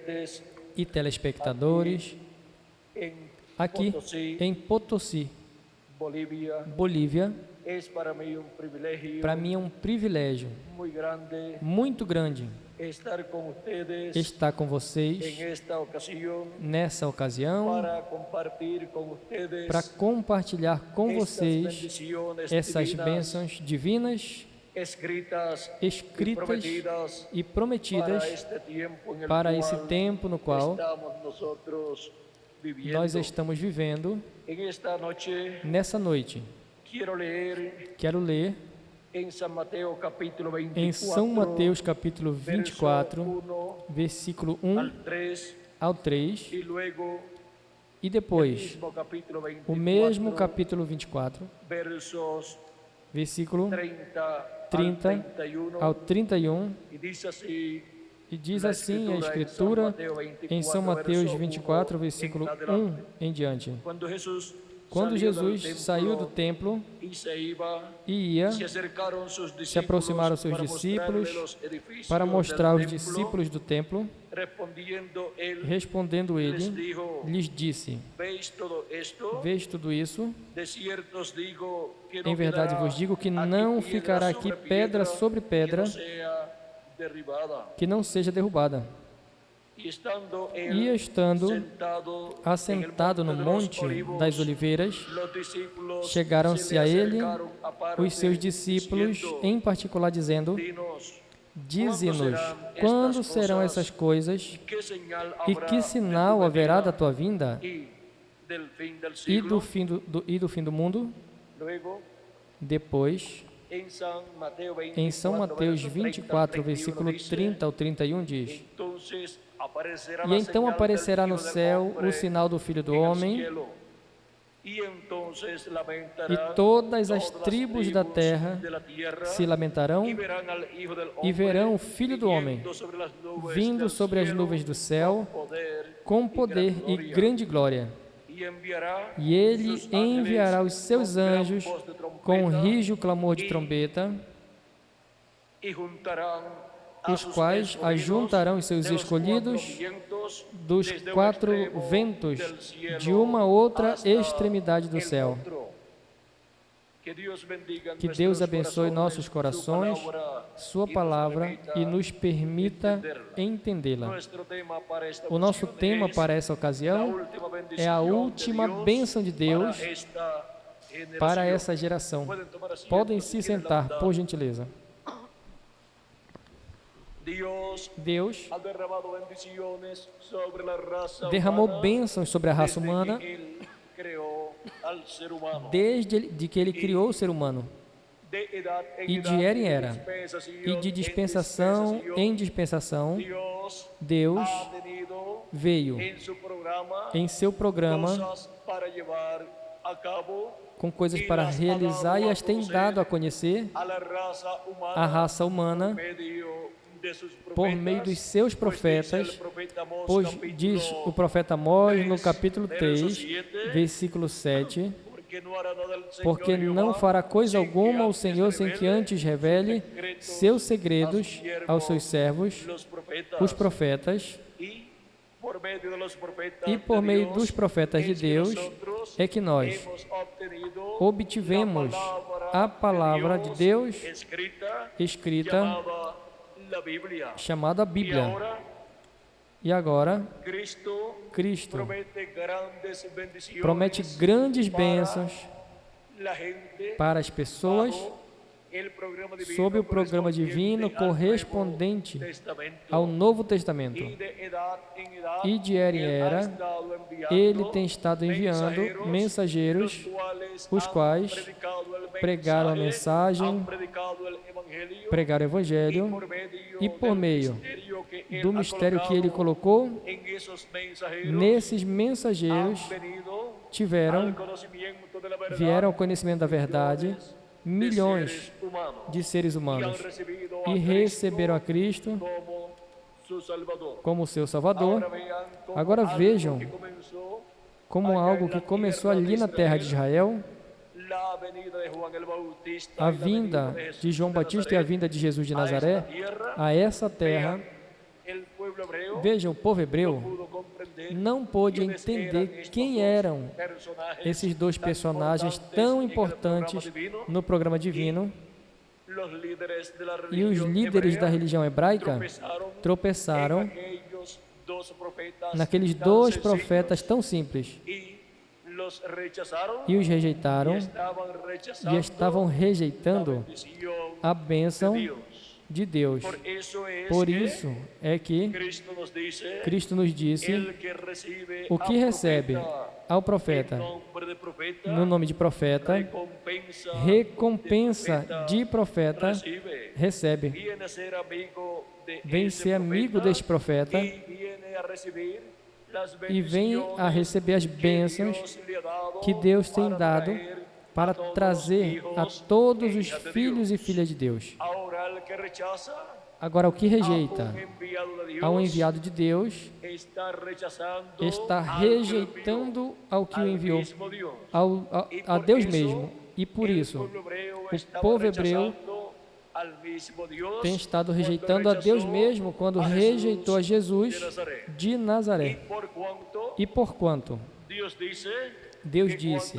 televidentes e telespectadores en aqui Potosí, em Potosí, Bolivia. Bolívia. Es para mí un privilegio Para mim é um privilégio muy grande muito grande estar con ustedes estar com vocês en esta ocasión nessa ocasião para compartir con ustedes para compartilhar com estas vocês bendiciones essas divinas bênçãos divinas escritas escritas e para prometidas este tiempo en el para esse cual tempo no qual estamos nosotros viviendo. nós estamos vivendo. En esta noche Nessa noite, quero ler em São Mateus capítulo 24, em São Mateus capítulo verso 24, 1 versículo al 1 3, ao 3, y luego e depois mismo capítulo 24, o mesmo capítulo 24, versos versículo 30 30 31, ao 31, y dice así e diz a assim a Escritura Escritura em São Mateus 24, versículo 1 em diante. Quando Jesus saiu do templo y se iba, e ia, se aproximaram seus discípulos para mostrar aos discípulos do templo. Respondendo ele, lhes disse: Vês tudo isso? Em verdade vos digo que não ficará aqui pedra sobre pedra que não seja derrubada. E estando assentado no Monte das Oliveiras, chegaram-se a ele os seus discípulos, em particular, dizendo: Dize-nos, quando serão essas coisas e que sinal haverá da tua vinda e do fim do mundo? Depois, em São Mateus 24, versículo 30 ao 31, diz: E então aparecerá no céu o sinal do Filho do Homem, e todas as tribos da terra se lamentarão e verão o Filho do Homem vindo sobre as nuvens do céu com poder e grande glória. E ele enviará os seus anjos com um rijo clamor de trombeta, os quais ajuntarão os seus escolhidos dos quatro ventos de uma outra extremidade do céu. Que Deus abençoe nossos corações, Sua palavra, e nos permita entendê-la. O nosso tema para essa ocasião é a última bênção de Deus para essa geração. Podem se sentar, por gentileza. Deus derramou bênçãos sobre a raça humana desde que Ele criou o ser humano, e de era em era, e de dispensação em dispensação. Deus veio em seu programa com coisas para realizar, e as tem dado a conhecer a raça humana por meio dos seus profetas, pois diz o profeta Amós no capítulo 3, versículo 7, porque não fará coisa alguma o Senhor sem que antes revele seus segredos aos seus servos, os profetas, e por meio dos profetas de Deus é que nós obtivemos a palavra de Deus escrita, chamada Bíblia. E agora, Cristo promete grandes bênçãos para as pessoas sob o programa divino correspondente ao Novo Testamento. E de era em era, Ele tem estado enviando mensageiros, os quais pregaram a mensagem, pregaram o Evangelho, e por meio do mistério que Ele colocou, nesses mensageiros vieram ao conhecimento da verdade milhões de seres humanos, e receberam a Cristo como seu Salvador. Agora vejam como algo que começou ali na terra de Israel, a vinda de João Batista e a vinda de Jesus de Nazaré a essa terra, pueblo hebreo Vejam, o povo no hebreu pudo comprender não pôde quiénes eran entender estos quem dos eram personajes esses dois tan personagens importantes tão en el programa importantes divino. no programa divino, Los líderes de la e os religión líderes da hebrea religião hebraica tropeçaram en aquellos dos profetas naqueles tan dois sencillos profetas tão simples y los rechazaron e os rejeitaram y e estavam la rejeitando bendición a de bênção Dios. de Deus. Por eso es Por que isso é que Cristo nos dice, Cristo nos disse: o que recebe ao profeta no nome de profeta, recompensa de profeta recebe. Vem ser amigo deste profeta e vem a receber as bênçãos que Deus tem dado para trazer a todos os filhos e filhas de Deus. Agora, o que rejeita ao enviado de Deus está rejeitando ao que o enviou, a Deus mesmo. E por isso, o povo hebreu tem estado rejeitando a Deus mesmo quando rejeitou a Jesus de Nazaré. E porquanto Deus disse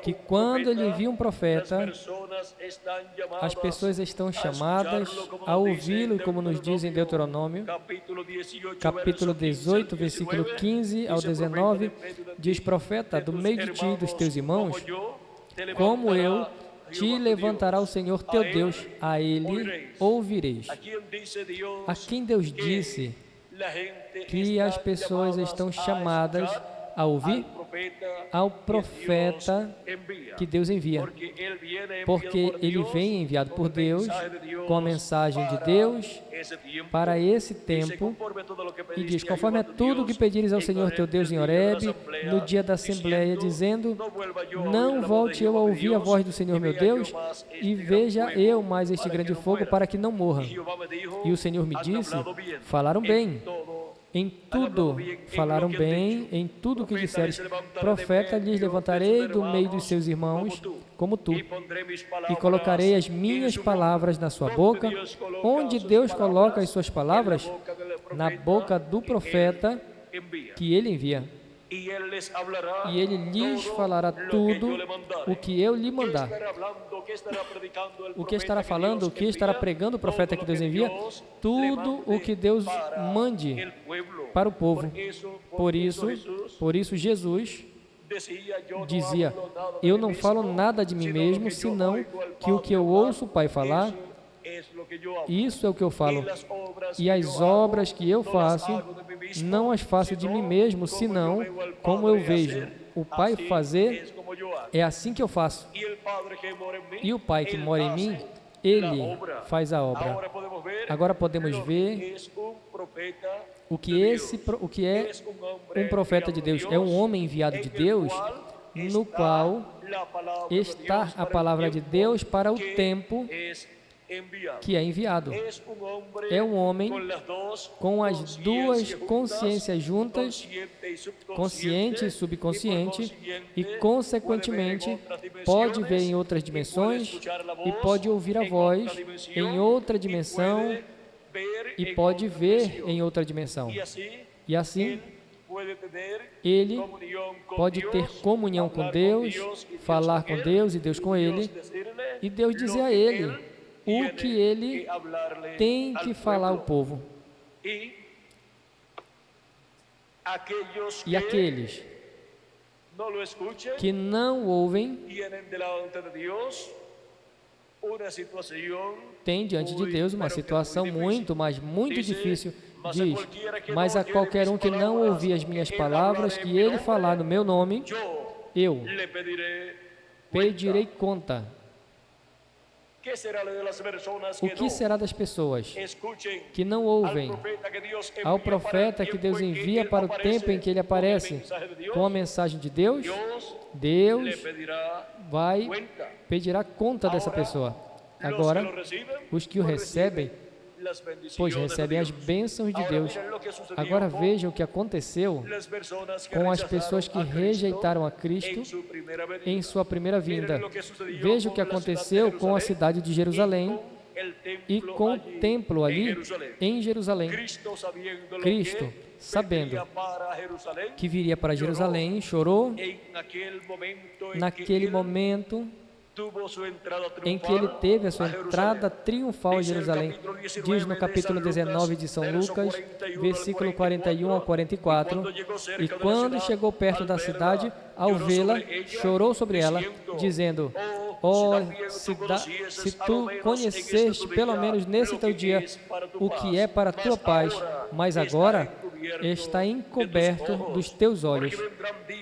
que quando Ele envia um profeta, as pessoas estão chamadas a ouvi-lo, como nos diz em Deuteronômio, capítulo 18, versículo 15 ao 19, diz: profeta, do meio de ti e dos teus irmãos, como eu te levantará o Senhor teu Deus, a Ele ouvireis. A quem Deus disse que as pessoas estão chamadas a ouvir? Ao profeta que Deus envia, porque ele vem enviado por Deus com a mensagem de Deus para esse tempo, e diz: conforme a tudo que pedires ao Senhor teu Deus em Horebe, no dia da Assembleia, dizendo: não volte eu a ouvir a voz do Senhor meu Deus, e veja eu mais este grande fogo, para que não morra. E o Senhor me disse: falaram bem. Em tudo falaram bem, em tudo que disseres. Profeta lhes levantarei do meio dos seus irmãos, como tu, e colocarei as minhas palavras na sua boca. Onde Deus coloca as suas palavras? Na boca do profeta que ele envia. E ele lhes falará tudo o que eu lhe mandar. O que estará falando, o que estará pregando o profeta que Deus envia? Tudo o que Deus mande para o povo. Por isso Jesus dizia: eu não falo nada de mim mesmo, senão que o que eu ouço o Pai falar, isso é o que eu falo. E as obras que eu faço, não as faço de mim mesmo, senão como eu vejo o Pai fazer, é assim que eu faço. E o Pai que mora em mim, Ele faz a obra. Agora podemos ver o que é um profeta de Deus. É um homem enviado de Deus, no qual está a palavra de Deus para o tempo que é enviado. É um homem com as duas consciências juntas, consciente e subconsciente, e consequentemente pode ver em outras dimensões e pode ouvir a voz em outra dimensão e pode ver em outra dimensão. E assim, ele pode ter comunhão com Deus, falar com Deus e Deus com ele, e Deus dizer a ele o que ele tem que falar ao povo. E aqueles que não ouvem têm diante de Deus uma situação muito, mas muito difícil. Diz: mas a qualquer um que não ouvir as minhas palavras, que ele falar no meu nome, eu pedirei conta. O que será das pessoas que não ouvem ao profeta que Deus envia para o tempo em que ele aparece com a mensagem de Deus? Deus pedirá conta dessa pessoa. Agora, os que o recebem, pois recebem as bênçãos de Deus. Agora vejam o que aconteceu com as pessoas que rejeitaram a Cristo em sua primeira vinda. Veja o que aconteceu com a cidade de Jerusalém e com o templo ali em Jerusalém. Cristo, sabendo que viria para Jerusalém, chorou naquele momento em que ele teve a sua entrada triunfal em Jerusalém. Diz no capítulo 19 de São Lucas, versículo 41 ao 44, e quando chegou perto da cidade, ao vê-la, chorou sobre ela, dizendo: ó, se tu conheceste pelo menos nesse teu dia o que é para a tua paz, mas agora está encoberto dos teus olhos,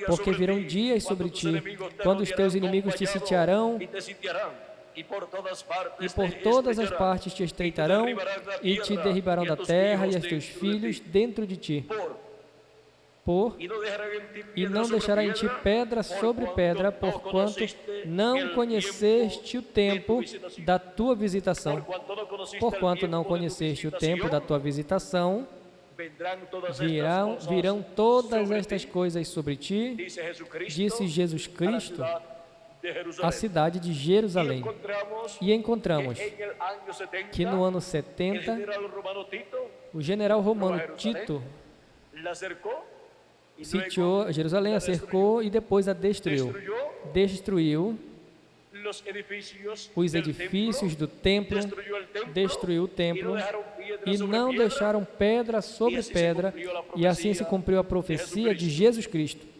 porque virão dias sobre ti, quando os teus inimigos te sitiarão e por todas as partes te estreitarão e te derribarão da terra e os teus filhos dentro de ti. E não deixará em ti pedra sobre pedra, porquanto não conheceste o tempo da tua visitação. Porquanto não conheceste o tempo da tua visitação, virão todas estas coisas sobre ti, disse Jesus Cristo, a cidade de Jerusalém. E encontramos que no ano 70, o general romano Tito sitiou Jerusalém, a cercou e depois a destruiu. Destruiu os edifícios do templo, destruiu o templo e não deixaram pedra sobre pedra, e assim se cumpriu a profecia de Jesus Cristo.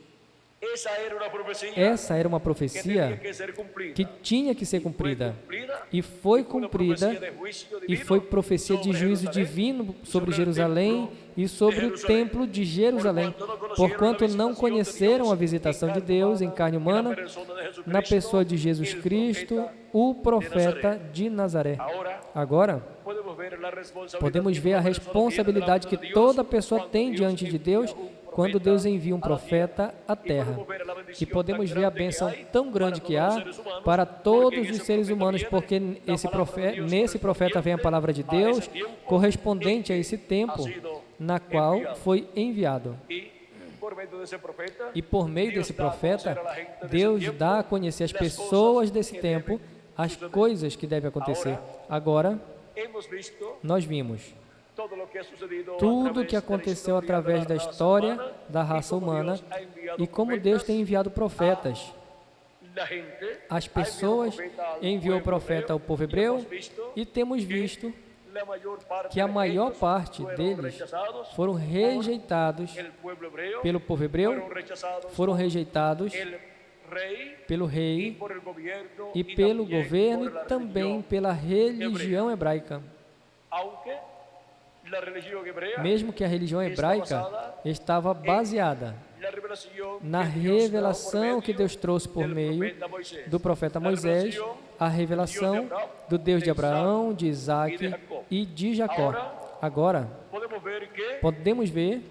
Essa era uma profecia que tinha que ser cumprida, e foi cumprida, e foi profecia de juízo divino sobre Jerusalém e sobre o templo de Jerusalém, porquanto não conheceram a visitação de Deus em carne humana, na pessoa de Jesus Cristo, o profeta de Nazaré. Agora, podemos ver a responsabilidade que toda pessoa tem diante de Deus quando Deus envia um profeta à terra. E podemos ver a bênção tão grande que há para todos os seres humanos, porque nesse profeta vem a palavra de Deus, correspondente a esse tempo na qual foi enviado. E por meio desse profeta, Deus dá a conhecer às pessoas desse tempo as coisas que devem acontecer. Agora, nós vimos tudo o que aconteceu através da história da raça humana e como Deus tem enviado profetas. As pessoas enviou o profeta ao povo hebreu e temos visto que a maior parte deles foram rejeitados pelo povo hebreu, foram rejeitados pelo rei e pelo governo e também pela religião hebraica. Mesmo que a religião hebraica estava baseada na revelação que Deus trouxe por meio do profeta Moisés, a revelação do Deus de Abraão, de Isaac e de Jacó. Agora, podemos ver,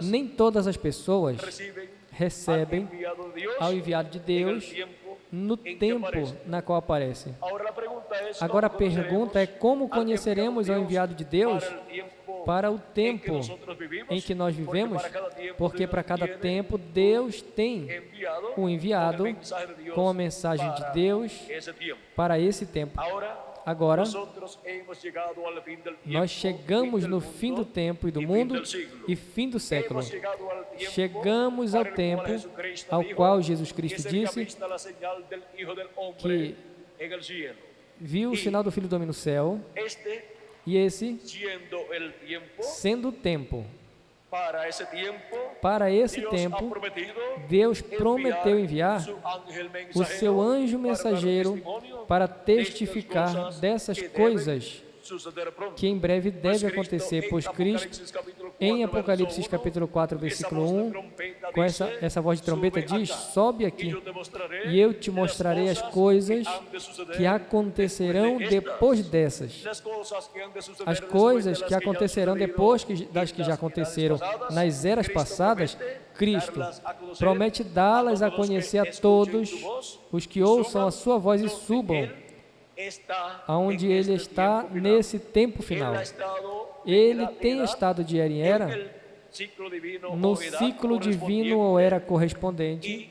nem todas as pessoas recebem ao enviado de Deus no tempo na qual aparece. Agora a pergunta é: como conheceremos ao enviado de Deus para o tempo em que nós vivemos? Porque para cada tempo Deus tem um enviado com a mensagem de Deus para esse tempo. Agora, nós chegamos no fim do tempo e do mundo e fim do século. Chegamos ao tempo ao qual Jesus Cristo disse que viu o sinal do Filho do Homem no céu, e esse, sendo o tempo, para esse tempo, Deus prometeu enviar o seu anjo mensageiro para testificar dessas coisas que em breve deve acontecer, pois Cristo, em Apocalipse capítulo 4, versículo 1, com essa voz de trombeta diz: sobe aqui, e eu te mostrarei as coisas que acontecerão depois dessas. As coisas que acontecerão depois das que já aconteceram nas eras passadas, Cristo promete dá-las a conhecer a todos os que ouçam a sua voz e subam aonde Ele está nesse tempo final. Ele tem estado de era em era, no ciclo divino ou era correspondente,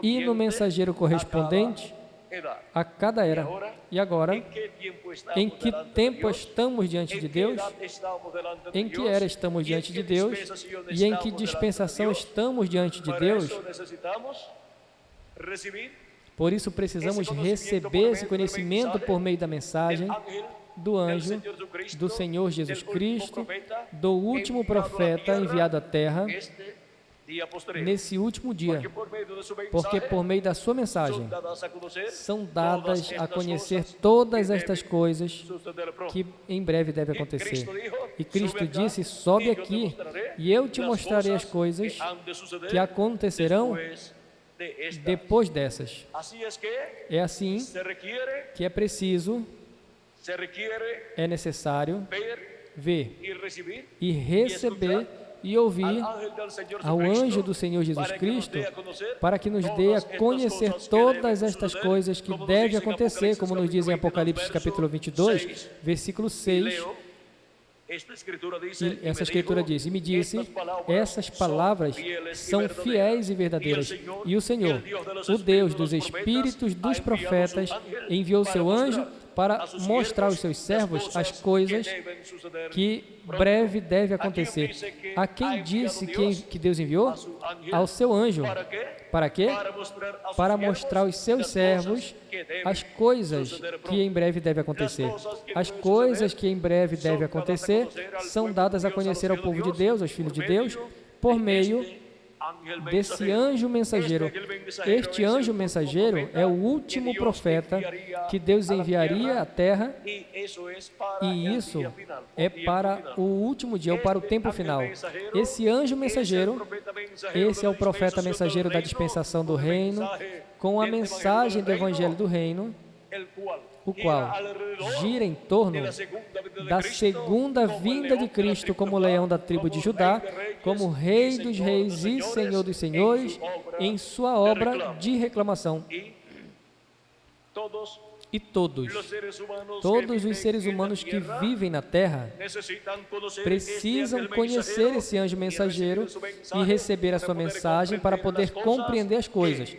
e no mensageiro correspondente, edad. a cada era. E agora, ¿En qué tiempo em estamos que delante de tempo Dios? estamos diante de ¿En qué Deus? edad estamos delante de Em que Dios? era estamos ¿Y en diante qué de Deus? dispensación E em que estamos delante de dispensação Dios? estamos diante de Para Deus? eso necesitamos recibir Por isso precisamos receber esse conhecimento por meio da mensagem do anjo do Senhor Jesus Cristo, do último profeta enviado à terra este día posterior. nesse último dia, Porque por meio de su porque mensaje por meio da sua son mensagem dadas a conocer são todas dadas a estas conhecer cosas todas que estas deben coisas suceder pronto. que em breve devem E acontecer. Cristo dijo, E Cristo "Sube acá, disse: sobe e eu te aqui mostraré e eu te las mostrarei as cosas coisas que han de suceder que acontecerão después de estas". depois dessas. Así es que É assim se requiere, que é preciso, é necessário ver ver y recibir e receber e ouvir al ángel del Señor ao Jesucristo anjo do Senhor Jesus para que nos Cristo dé a conocer para que nos dê a todas estas conhecer cosas que todas deben estas suceder, coisas que como nos devem dice en acontecer, como nos diz em Apocalipse Apocalipse capítulo 22, versículo 6. Leo, esta escritura dice, E y me essa escritura dijo, diz: e me disse, "Estas palavras são fiéis e verdadeiras. E o Senhor, o Deus dos espíritos dos profetas, enviou seu anjo para mostrar aos seus servos as coisas que breve deve acontecer. A quem disse que Deus enviou? Ao seu anjo. ¿Para qué? Para quê? Para mostrar aos seus servos as coisas que em breve devem acontecer. As coisas que em breve devem acontecer são dadas a conhecer ao povo de Deus, aos filhos de Deus, por meio desse anjo mensageiro. Este anjo mensageiro é o último profeta que Deus enviaria à terra, e isso é para o último dia, ou para o tempo final. Esse anjo mensageiro, esse é o profeta mensageiro da dispensação do reino, com a mensagem do evangelho do reino, o qual gira em torno da segunda vinda de Cristo como leão da tribo de Judá, como Rei dos reis e Senhor dos senhores, em sua obra de reclamação. E todos os seres humanos que vivem na terra precisam conhecer esse anjo mensageiro e receber a sua mensagem para poder compreender as coisas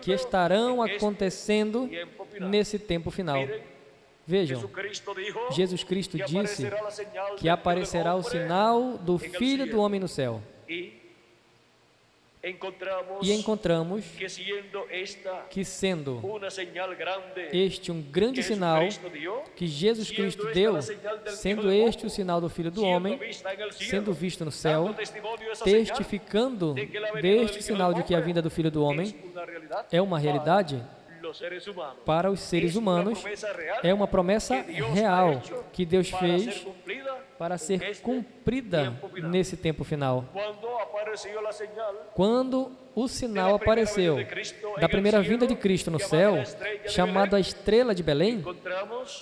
que estarão acontecendo nesse tempo final. Vejam, Jesus Cristo disse que aparecerá o sinal do Filho do Homem no céu. E encontramos que, sendo este um grande sinal que Jesus Cristo deu, sendo este o sinal do Filho do Homem, sendo visto no céu, testificando deste sinal de que a vinda do Filho do Homem é uma realidade para os seres humanos, é uma promessa real que Deus fez para ser cumprida nesse tempo final. Quando o sinal apareceu da primeira vinda de Cristo no céu, chamado a estrela de Belém,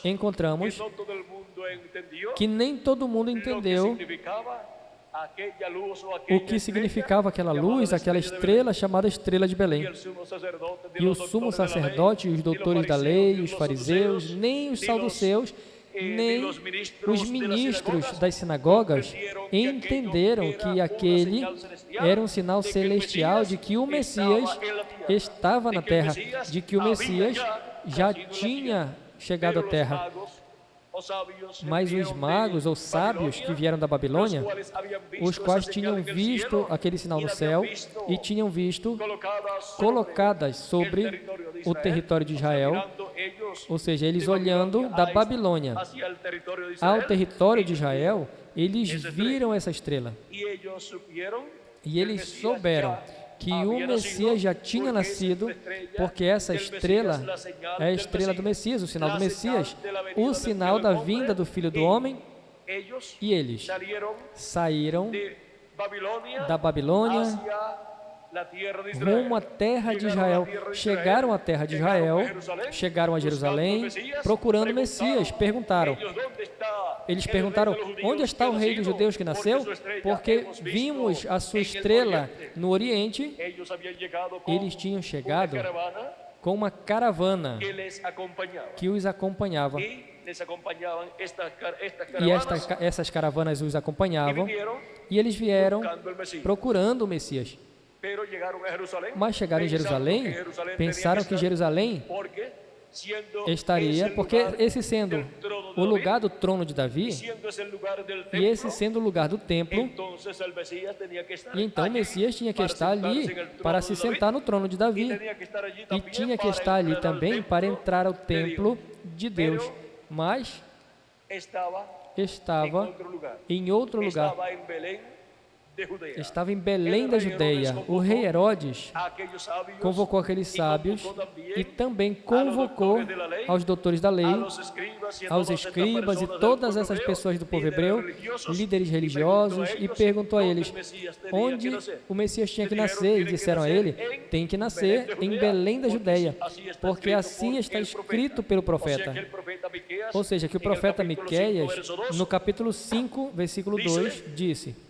encontramos que nem todo mundo entendeu o que significava aquela luz, aquela estrela chamada estrela de Belém. E o sumo sacerdote, os doutores da lei, os fariseus, nem os saduceus, nem os ministros das sinagogas entenderam que aquele era um sinal celestial de que o Messias estava na terra, de que o Messias já tinha chegado à terra. Mas os magos ou sábios que vieram da Babilônia, os quais tinham visto aquele sinal no céu e tinham visto colocadas sobre o território de Israel, ou seja, eles olhando da Babilônia ao território de Israel, eles viram essa estrela e eles souberam que o Messias já tinha nascido, porque essa estrela é a estrela do Messias, o sinal do Messias, o sinal da vinda do Filho do Homem, e eles saíram da Babilônia rumo à terra de Israel, chegaram à terra de Israel, chegaram a Jerusalém, procurando o Messias, eles perguntaram, onde está o rei dos judeus que nasceu? Porque vimos a sua estrela no Oriente. Eles tinham chegado com uma caravana que os acompanhava. E essas caravanas os acompanhavam, e eles vieram procurando o Messias. pero llegaron a Jerusalén, Mas chegaram em Jerusalém, pensaram que Jerusalém porque siendo estaria, ese porque lugar esse sendo del trono de o lugar David, do trono de Davi, siendo ese el lugar del e esse templo, sendo o lugar do templo, entonces el Mesías tenía que estar e então o allí Messias tinha que para estar ali sentarse en el trono para de se David, sentar no trono de y Davi, tenía que estar allí e también tinha que para estar ali entrar al também para templo entrar ao de templo Dios. de Deus, Pero mas estava estava em outro lugar. em outro lugar. Estava em Belém de Judeia. Estava em Belém da Judeia. O rei Herodes Aqueles sábios convocou aqueles sábios e também convocou aos doutores da lei, aos escribas e todas essas pessoas do povo hebreu, líderes religiosos, e perguntou a eles onde o Messias tinha que nascer. E disseram a ele: tem que nascer em Belém da Judeia, porque assim está escrito pelo profeta. Ou seja, que o profeta Miqueias, no capítulo 5, versículo 2, disse: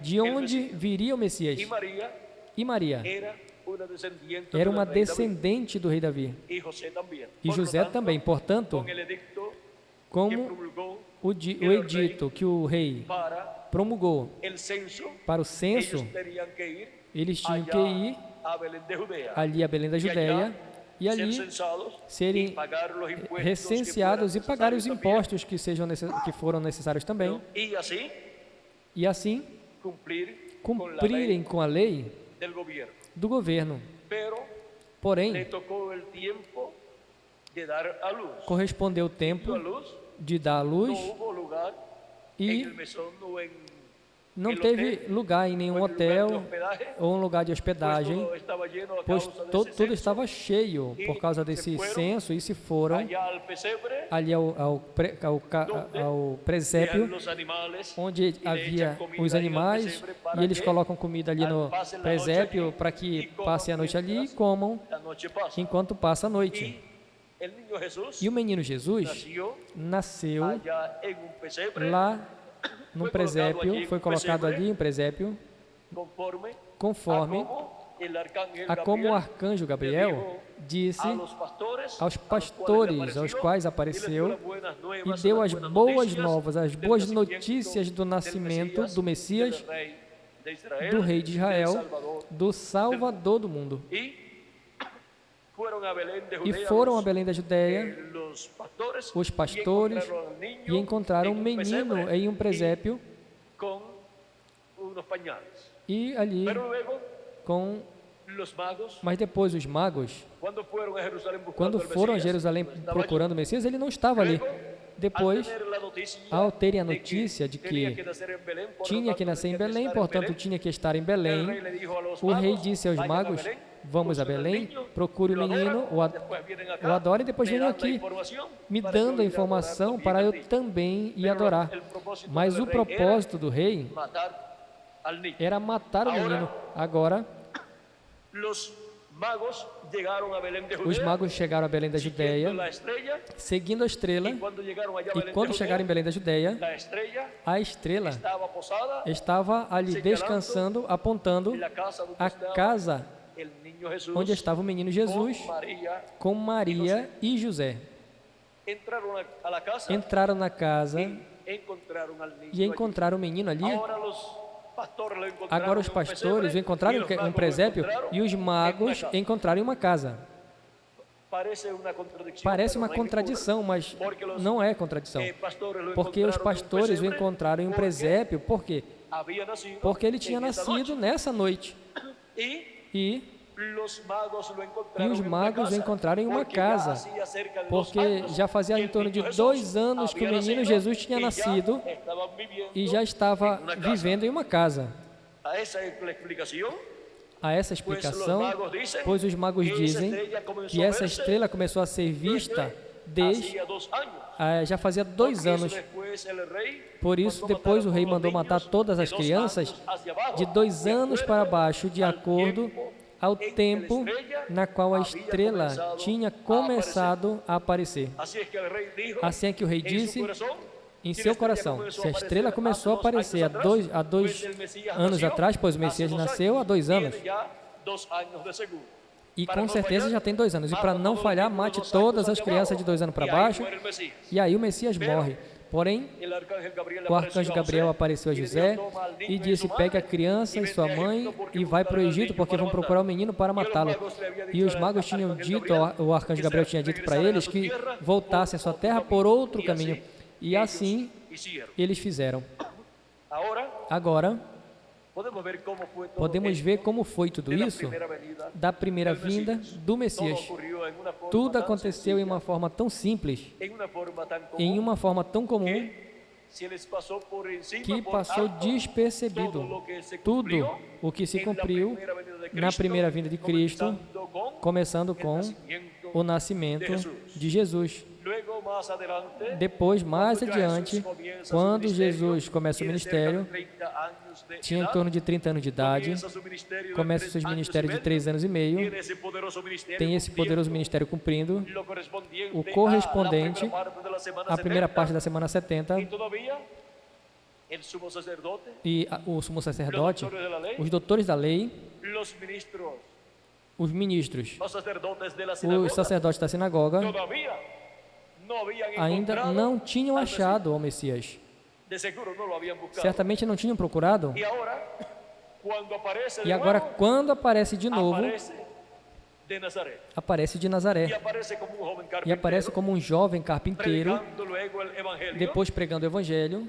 de onde viria o Messias? E Maria era uma descendente do rei Davi. E José também. Portanto, como o edito que o rei promulgou para o censo, eles tinham que ir ali a Belém da Judeia e ali serem recenseados e pagar os impostos que foram necessários também, e assim cumprirem com a lei do governo. Porém, correspondeu o tempo de dar à luz e não teve lugar em nenhum hotel ou um lugar de hospedagem, pois tudo estava cheio por causa desse censo, e se foram ali ao presépio, onde havia os animais, e eles colocam comida ali no presépio para que passem a noite ali e comam enquanto passa a noite. E o menino Jesus nasceu lá num presépio, foi colocado ali em presépio, conforme a como o arcanjo Gabriel disse aos pastores, aos quais apareceu e deu as boas novas, as boas notícias do nascimento do Messias, do rei de Israel, do Salvador do mundo. E foram a Belém da Judeia os pastores e encontraram um menino em um presépio e ali mas depois os magos, quando foram a Jerusalém procurando o Messias, ele não estava ali. Depois, ao terem a notícia de que tinha que nascer em Belém, portanto tinha que estar em Belém, o rei disse aos magos: vamos a Belém, procure o menino, o adore, e depois venham aqui, me dando a informação para eu também ir adorar. Mas o propósito do rei era matar o menino. Agora, os magos chegaram a Belém da Judeia, seguindo a estrela, e quando chegaram em Belém da Judeia, a estrela estava ali descansando, apontando a casa onde estava o menino Jesus, com Maria e José. Entraram na casa e encontraram o menino ali. Agora os pastores encontraram um presépio e os magos encontraram uma casa. Parece uma contradição, mas não é contradição. Porque os pastores o encontraram em um presépio, por quê? Porque ele tinha nascido nessa noite. E os magos o encontraram em uma casa, porque já fazia em torno de 2 anos que o menino Jesus tinha nascido e já estava vivendo em uma casa. A essa explicação, pois os magos dizem que essa estrela começou a ser vista desde já fazia 2 anos. Por isso, depois o rei mandou matar todas as crianças de 2 anos para baixo, de acordo ao tempo na qual a estrela tinha começado a aparecer. Assim é que o rei disse em seu coração: se a estrela começou a aparecer há 2 anos atrás, pois o Messias nasceu há 2 anos. E com certeza já tem 2 anos. E para não falhar, mate todas as crianças de 2 anos para baixo. E aí o Messias morre. Porém, el arcángel Gabriel o arcanjo Gabriel apareceu a José e disse: pegue a criança e sua mãe e vai para o Egito, porque vão procurar o menino para matá-lo. E os magos tinham dito, o arcanjo Gabriel tinha dito para eles que voltassem à sua terra por outro caminho. E assim eles fizeram. Agora, podemos ver como foi tudo isso da primeira vinda do Messias. Tudo aconteceu em uma forma tão simples, em uma forma tão comum, que passou despercebido. Tudo o que se cumpriu na primeira vinda de Cristo, começando com o nascimento de Jesus. Depois, mais adiante, quando Jesus começa o ministério, tinha em torno de 30 anos de idade, começa o seu ministério de 3 anos e meio, tem esse poderoso ministério cumprindo, o correspondente à primeira parte da semana 70, e o sumo sacerdote, os doutores da lei, os ministros, os sacerdotes da sinagoga, ainda não tinham achado o Messias. Certamente não tinham procurado. E agora, quando aparece de novo, aparece de Nazaré. E aparece como um jovem carpinteiro, depois pregando o Evangelho,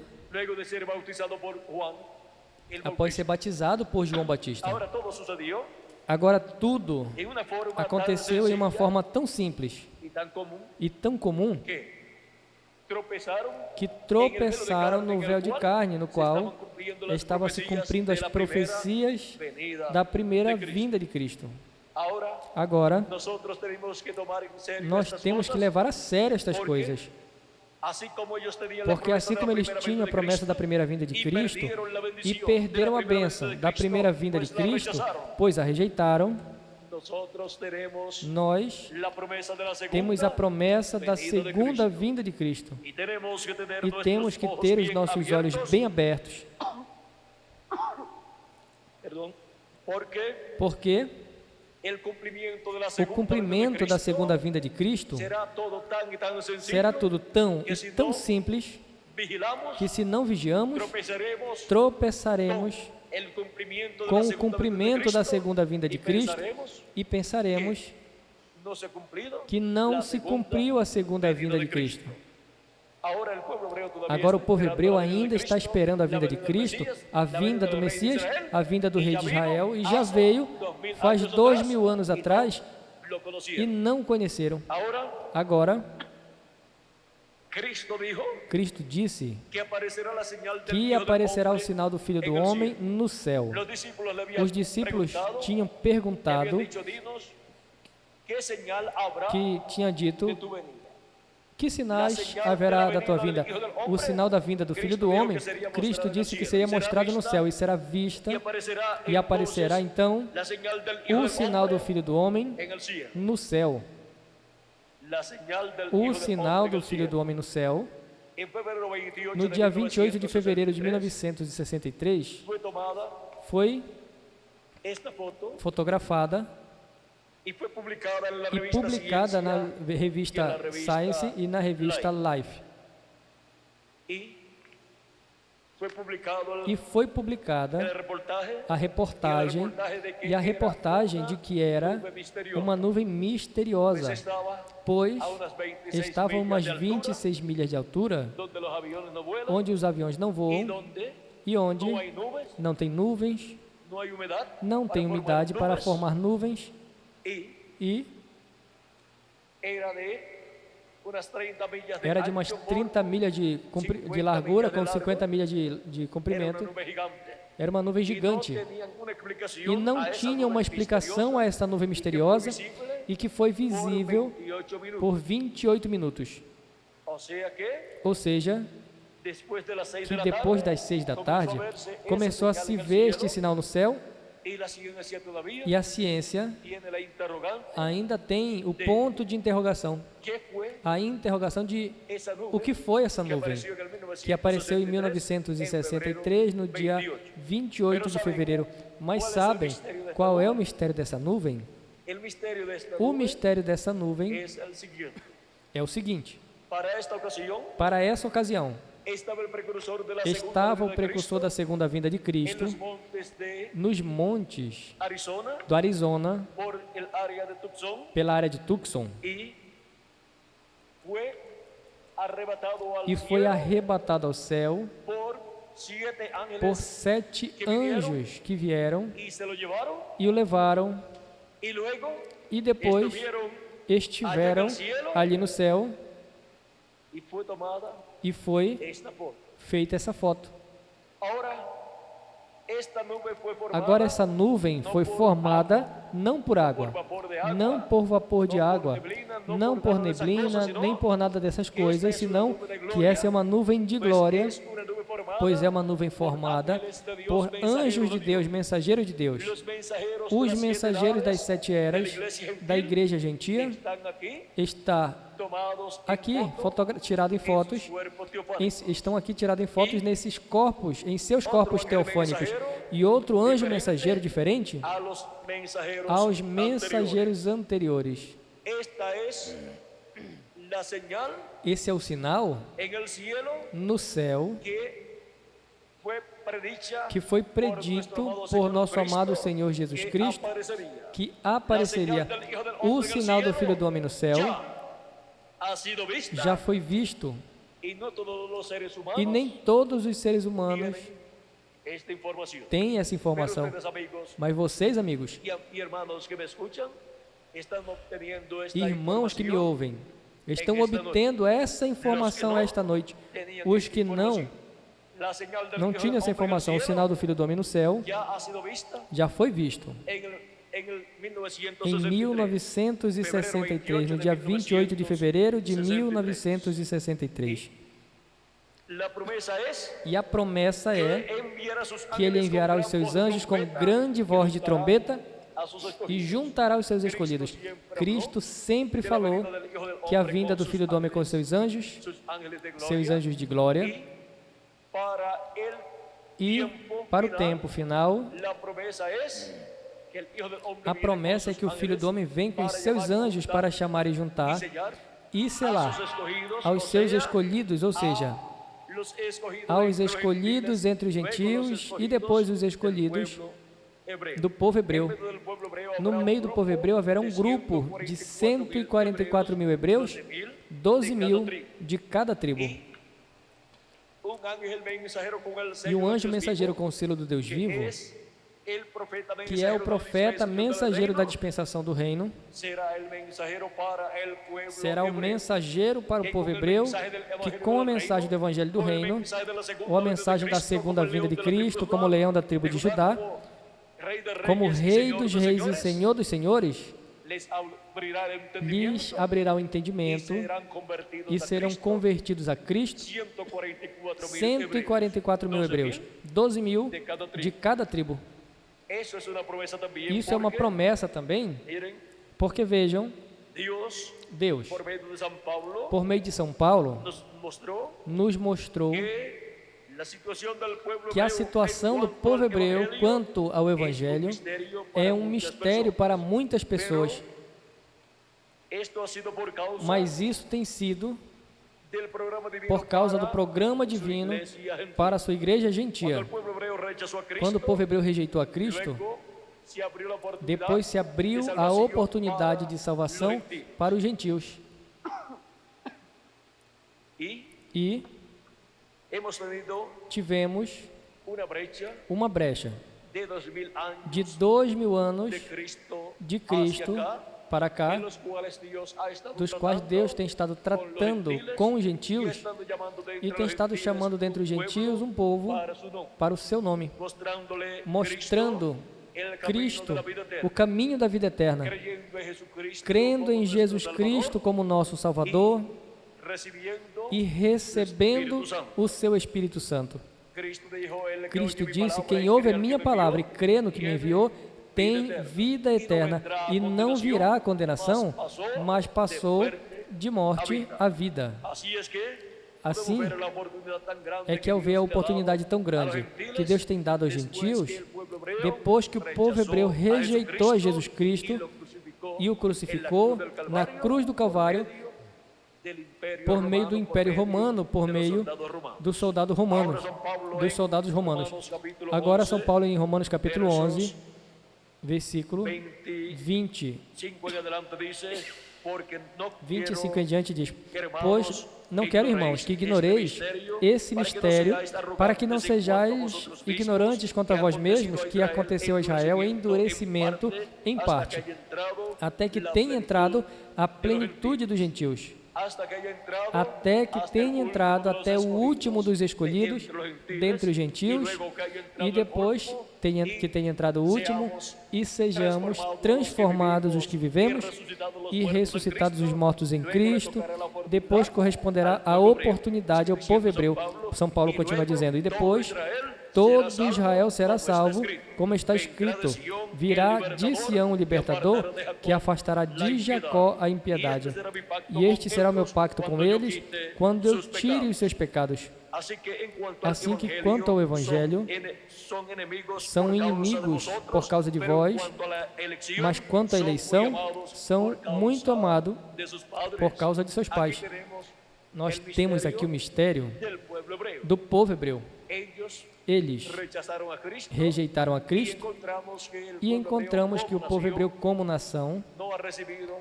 após ser batizado por João Batista. Agora, tudo aconteceu em uma forma tão simples e tão comum que tropeçaram no véu de carne, no qual estavam se cumprindo as profecias da primeira vinda de Cristo. Agora, nós temos que levar a sério estas coisas, porque assim como eles tinham a promessa da primeira vinda de Cristo e perderam a bênção da primeira vinda de Cristo, pois a rejeitaram, nós temos a promessa da segunda vinda de Cristo e temos que ter os nossos olhos bem abertos. Porque o cumprimento da segunda vinda de Cristo será tudo tão e tão simples que, se não vigiamos, tropeçaremos com o cumprimento da segunda vinda de Cristo e pensaremos que não se cumpriu a segunda vinda de Cristo. Agora o povo hebreu ainda está esperando a vinda de Cristo, a vinda do Messias, a vinda do rei de Israel, e já veio faz 2000 anos atrás e não conheceram. Agora, Cristo disse que aparecerá o sinal do Filho do Homem no céu. Os discípulos tinham perguntado, que tinha dito: que sinais haverá da tua vinda? O sinal da vinda do Filho do Homem. Cristo disse que seria mostrado no céu e será vista, e aparecerá então o sinal do Filho do Homem no céu. O sinal do Filho do Homem no céu, no dia 28 de fevereiro de 1963, foi fotografada e publicada na revista Science e na revista Life. E foi publicada a reportagem, e a reportagem de que era uma nuvem misteriosa, pois estava a umas 26 milhas de altura, onde os aviões não voam e onde não tem nuvens, não tem umidade para formar nuvens, e era de umas 30 milhas de largura com 50 milhas de comprimento. Era uma nuvem gigante e não tinha uma explicação a essa nuvem misteriosa, e que foi visível por 28 minutos. Ou seja, que depois das 6 da tarde começou a se ver este sinal no céu. E a ciência ainda tem o ponto de interrogação, a interrogação de o que foi essa nuvem que apareceu em 1963, no dia 28 de fevereiro. Mas sabem qual é o mistério dessa nuvem? O mistério dessa nuvem é o seguinte: para essa ocasião, estava o precursor da segunda vinda de Cristo nos montes do Arizona, pela área de Tucson, e foi arrebatado ao céu por 7 anjos que vieram e o levaram, e depois estiveram ali no céu e foi feita essa foto. Agora essa nuvem foi formada não por água, não por vapor de água, não por neblina, nem por nada dessas coisas, senão que essa é uma nuvem de glória, pois é uma nuvem formada por anjos de Deus, mensageiros de Deus. Os mensageiros das 7 eras da igreja gentia está aqui tirado em fotos, estão aqui tirados em fotos nesses corpos, em seus corpos teofônicos, e outro anjo mensageiro diferente aos mensageiros anteriores. Esse é o sinal no céu que foi predito por nosso amado Senhor Jesus Cristo, que apareceria. O sinal do Filho do Homem no céu já foi visto, e nem todos os seres humanos têm essa informação. Mas vocês, amigos, irmãos que me ouvem, estão obtendo essa informação esta noite. Os que não tinham essa informação, o sinal do Filho do Homem no céu já foi visto. Em 1963, no dia 28 de fevereiro de 1963. E a promessa é que Ele enviará os seus anjos com grande voz de trombeta e juntará os seus escolhidos. Cristo sempre falou que a vinda do Filho do Homem com seus anjos de glória, e para o tempo final, a promessa é que o Filho do Homem vem com os seus anjos para chamar e juntar e selar aos seus escolhidos, ou seja, aos escolhidos entre os gentios e depois os escolhidos do povo hebreu. No meio do povo hebreu haverá um grupo de 144 mil hebreus, 12 mil de cada tribo. E um anjo mensageiro com o selo do Deus vivo, que é o profeta mensageiro da dispensação do reino, será o mensageiro para o povo hebreu, que com a mensagem do evangelho do reino, ou a mensagem da segunda vinda de Cristo, como leão da tribo de Judá, como Rei dos reis e Senhor dos senhores, lhes abrirá o entendimento e serão convertidos a Cristo 144 mil hebreus, 12 mil de cada tribo. Isso é uma promessa também, porque vejam, Deus, por meio de São Paulo, nos mostrou que a situação do povo hebreu quanto ao Evangelho é um mistério para muitas pessoas, mas isso tem sido por causa do programa divino para a sua igreja gentia. Quando o povo hebreu rejeitou a Cristo, depois se abriu a oportunidade de salvação para os gentios. E tivemos uma brecha de 2000 anos de Cristo para cá, dos quais Deus tem estado tratando com os gentios e tem estado chamando dentre os gentios um povo para o seu nome, mostrando Cristo, o caminho da vida eterna, crendo em Jesus Cristo como nosso Salvador e recebendo o seu Espírito Santo. Cristo disse: quem ouve a minha palavra e crê no que me enviou, tem vida eterna e não virá a condenação, mas passou de morte à vida. Assim é que ao ver a oportunidade tão grande que Deus tem dado aos gentios, depois que o povo hebreu rejeitou a Jesus Cristo e o crucificou na cruz do Calvário, por meio do Império Romano, por meio do soldado romano, dos soldados romanos. Agora São Paulo em Romanos capítulo 11, versículo 20. 25 em diante diz: pois não quero, irmãos, que ignoreis esse mistério, para que não sejais ignorantes quanto a vós mesmos, que aconteceu a Israel endurecimento em parte, até que tenha entrado a plenitude dos gentios. Até que tenha entrado até o último dos escolhidos dentre os gentios, e depois que tenha entrado o último, e sejamos transformados os que vivemos e ressuscitados os mortos em Cristo. Depois corresponderá a oportunidade ao povo hebreu. São Paulo continua dizendo: e depois todo Israel será salvo, como está escrito: virá de Sião o libertador, que afastará de Jacó a impiedade. E este será o meu pacto com eles, quando eu tire os seus pecados. Assim que, quanto ao Evangelho, são inimigos por causa de vós, mas quanto à eleição, são muito amados por causa de seus pais. Nós temos aqui o mistério do povo hebreu. Eles rejeitaram a Cristo, e encontramos que o povo hebreu, como nação,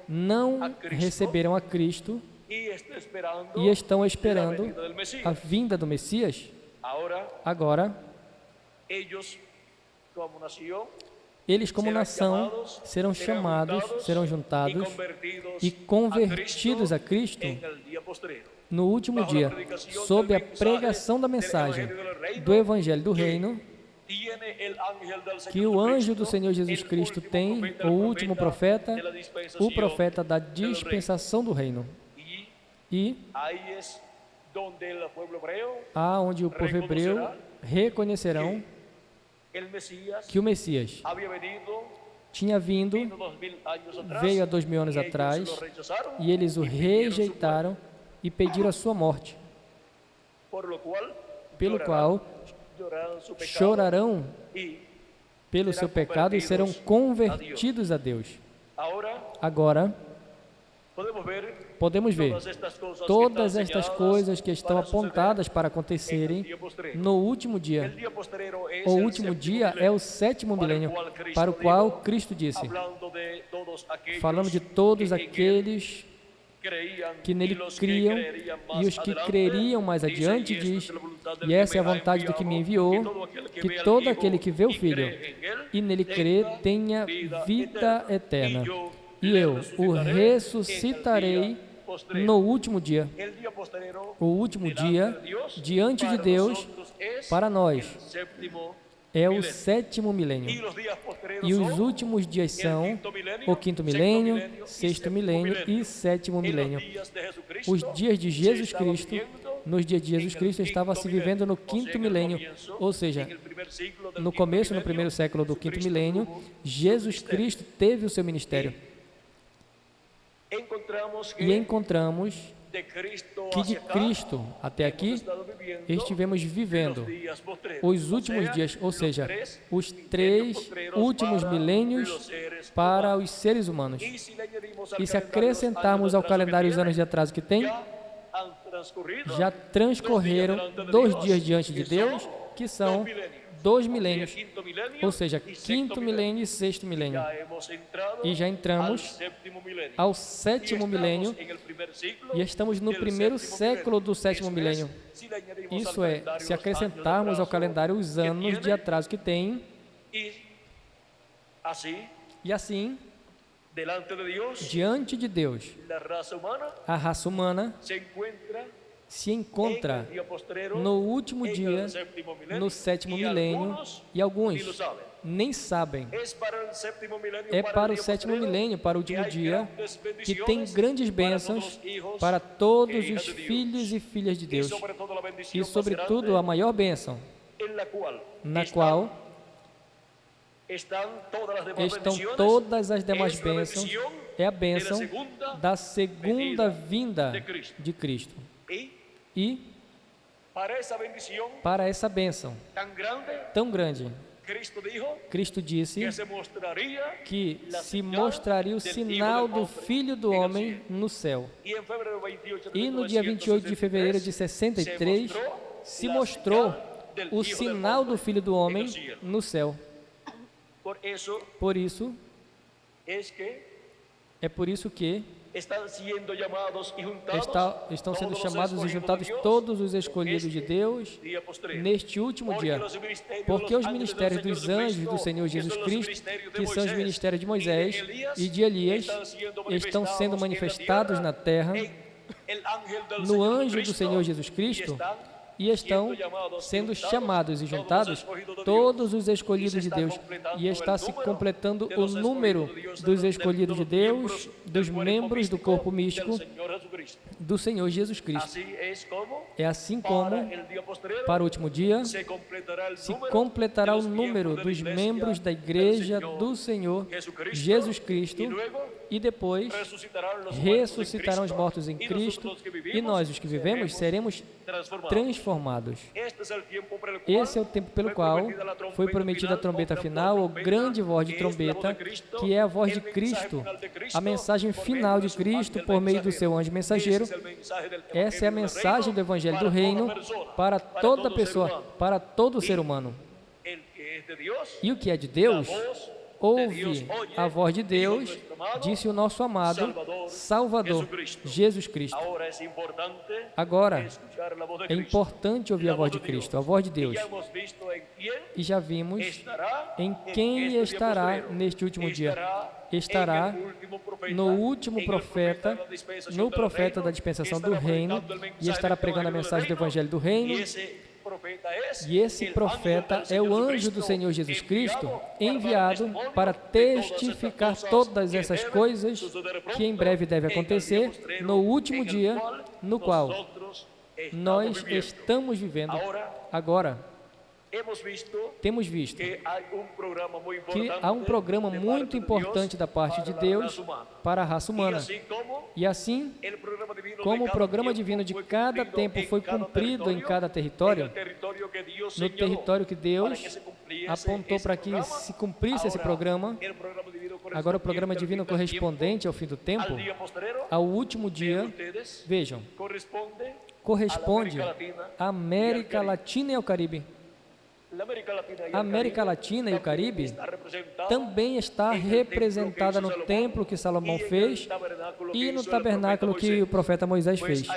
não receberam a Cristo e estão esperando a vinda do Messias. Agora, eles, como nação, serão chamados, serão juntados e convertidos a Cristo no último dia, sob a pregação da mensagem do Evangelho do Reino, que o anjo do Senhor Jesus Cristo tem, o último profeta, o profeta da dispensação do reino. E onde o povo hebreu reconhecerão que o Messias tinha vindo, veio há 2000 anos atrás, e eles o rejeitaram e pediram a sua morte, pelo qual chorarão pelo seu pecado e serão convertidos a Deus. Agora, podemos ver todas estas coisas que estão apontadas para acontecerem no último dia. O último dia é o 7º milênio, para o qual Cristo disse, falando de todos aqueles que nele criam e os que creriam mais adiante, diz: e essa é a vontade do que me enviou, que todo aquele que vê o Filho e nele crê tenha vida eterna, e eu o ressuscitarei no último dia. O último dia, diante de Deus, para nós, é o 7º milênio. E os últimos dias são o 5º milênio, 6º milênio e 7º milênio. Os dias de Jesus Cristo, nos dias de Jesus Cristo, estava se vivendo no 5º milênio, ou seja, no começo, no primeiro século do 5º milênio, Jesus Cristo teve o seu ministério. E encontramos que de Cristo até aqui estivemos vivendo os últimos dias, ou seja, os 3 últimos milênios para os seres humanos. E se acrescentarmos ao calendário os anos de atraso que tem, já transcorreram 2 dias diante de Deus, que são 2 milênios, ou seja, 5º milênio e 6º milênio. E já entramos ao 7º milênio e estamos no primeiro século do 7º milênio. Isso é, se acrescentarmos ao calendário os anos de atraso que tem, e assim, diante de Deus, a raça humana se encontra no último dia, no 7º milênio, e alguns nem sabem. É para o 7º milênio, para o último dia, que tem grandes bênçãos para todos os filhos e filhas de Deus. E, sobretudo, a maior bênção, na qual estão todas as demais bênçãos, é a bênção da segunda vinda de Cristo. E para essa bênção tão grande, Cristo disse que se mostraria o sinal do Filho do Homem no céu. E no dia 28 de fevereiro de 63, se mostrou o sinal do Filho do Homem no céu. Por isso, é por isso que estão sendo chamados e juntados todos os escolhidos de Deus neste último dia, porque os ministérios dos anjos do Senhor Jesus Cristo, que são os ministérios de Moisés e de Elias, estão sendo manifestados na terra no anjo do Senhor Jesus Cristo, e estão sendo chamados e juntados todos os escolhidos de Deus, e está se completando o número dos escolhidos de Deus, dos membros do corpo místico do Senhor Jesus Cristo. É assim como, para o último dia, se completará o número dos membros da igreja do Senhor Jesus Cristo, e depois ressuscitarão os mortos em Cristo, e nós, os que vivemos, seremos transformados. Esse é o tempo pelo qual foi prometida a trombeta final, ou grande voz de trombeta, que é a voz de Cristo, a mensagem final de Cristo por meio do seu anjo mensageiro. Essa é a mensagem do Evangelho do Reino para toda pessoa, para todo ser humano. E o que é de Deus, ouve a voz de Deus, disse o nosso amado Salvador, Jesus Cristo. Agora, é importante ouvir a voz de Cristo, a voz de Deus. E já vimos em quem estará neste último dia. Estará no último profeta, no profeta da dispensação do reino, e estará pregando a mensagem do Evangelho do reino. E esse profeta é o anjo do Senhor Jesus Cristo, enviado para testificar todas essas coisas que em breve devem acontecer no último dia, no qual nós estamos vivendo agora. Temos visto que há um programa muito importante da parte de Deus para a raça humana. E assim, como o programa divino de cada tempo foi cumprido em cada território, no território que Deus apontou para que se cumprisse esse programa, agora o programa divino correspondente ao fim do tempo, ao último dia, vejam, corresponde à América Latina e ao Caribe. A América Latina e o Caribe também está representada no templo que Salomão fez e no tabernáculo que o profeta Moisés fez,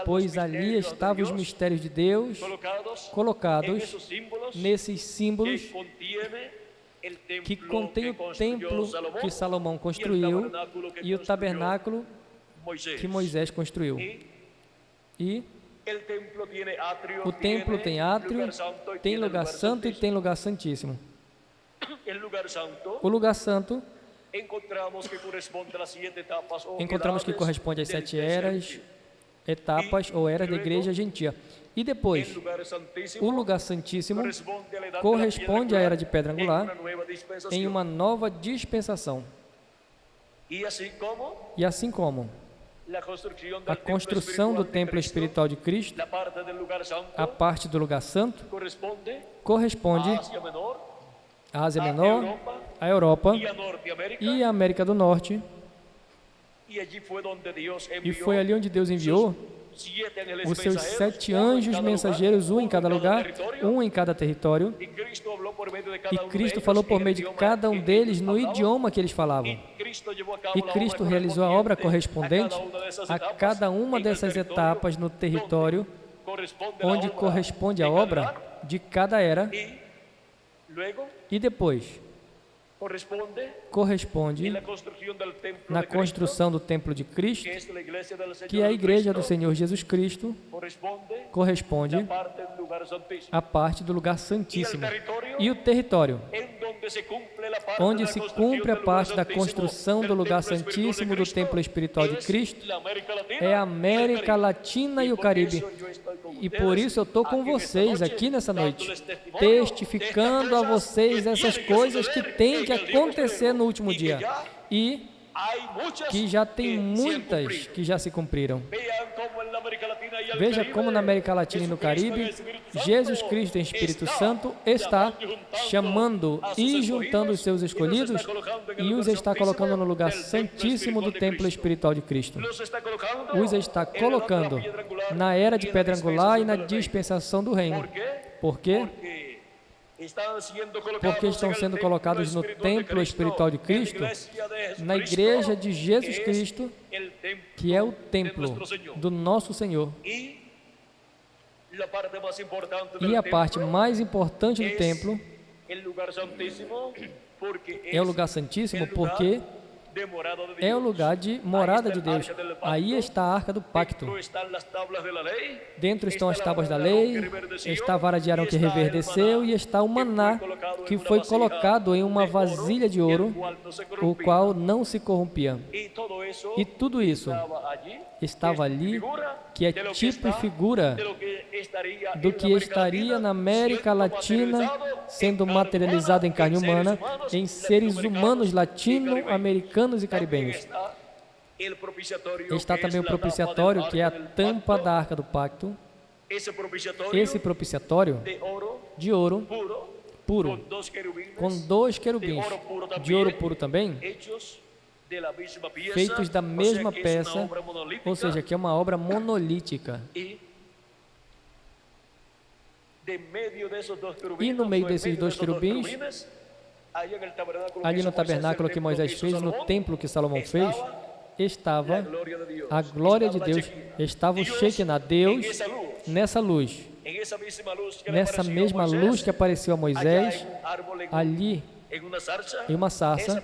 pois ali estavam os mistérios de Deus colocados nesses símbolos que contém o templo que Salomão construiu e o tabernáculo que Moisés construiu. E o templo tem átrio, tem lugar santo e tem lugar santíssimo. O lugar santo encontramos que corresponde às 7 eras, etapas ou eras da igreja gentia. E depois, o lugar santíssimo corresponde à era de pedra angular em uma nova dispensação. E assim como a construção do templo espiritual de Cristo, a parte do lugar santo, corresponde à Ásia Menor, à Europa e à América do Norte. E foi ali onde Deus enviou os seus 7 anjos mensageiros, um em cada lugar, um em cada território. E Cristo falou por meio de cada um deles no idioma que eles falavam. E Cristo realizou a obra correspondente a cada uma dessas etapas no território, onde corresponde a obra de cada era. E depois, corresponde na construção do templo de Cristo, que é a igreja do Senhor Jesus Cristo, corresponde à parte do lugar santíssimo. E o território, onde se cumpre a parte da construção do lugar santíssimo do templo espiritual de Cristo, é a América Latina e o Caribe. E por isso eu estou com vocês aqui nessa noite, testificando a vocês essas coisas que têm que acontecer no último dia. E que já tem muitas que já se cumpriram. Veja como na América Latina e no Caribe, Jesus Cristo em Espírito Santo está chamando e juntando os seus escolhidos e os está colocando no lugar santíssimo do templo espiritual de Cristo. Os está colocando na era de pedra angular e na dispensação do reino. Por quê? Porque estão sendo colocados no templo espiritual de Cristo, na igreja de Jesus Cristo, que é o templo do nosso Senhor. E a parte mais importante do templo é o lugar santíssimo, porque é o lugar de morada de Deus. Aí está a arca do pacto. Dentro estão as tábuas da lei, está a vara de Arão que reverdeceu e está o maná que foi colocado em uma vasilha de ouro, o qual não se corrompia. E tudo isso estava ali, que é tipo e figura do que estaria na América Latina sendo materializado em carne humana, em seres humanos latino-americanos e caribenhos. Está também o propiciatório, que é a tampa da arca do pacto. Esse propiciatório de ouro puro, com 2 querubins, de ouro puro também, feitos da mesma peça, ou seja, que é uma obra monolítica. E no meio desses 2 querubins, ali no tabernáculo que Moisés fez, no templo que Salomão fez, estava a glória de Deus, estava o Shekinah, Deus, nessa luz. Nessa mesma luz que apareceu a Moisés, ali em uma sarça,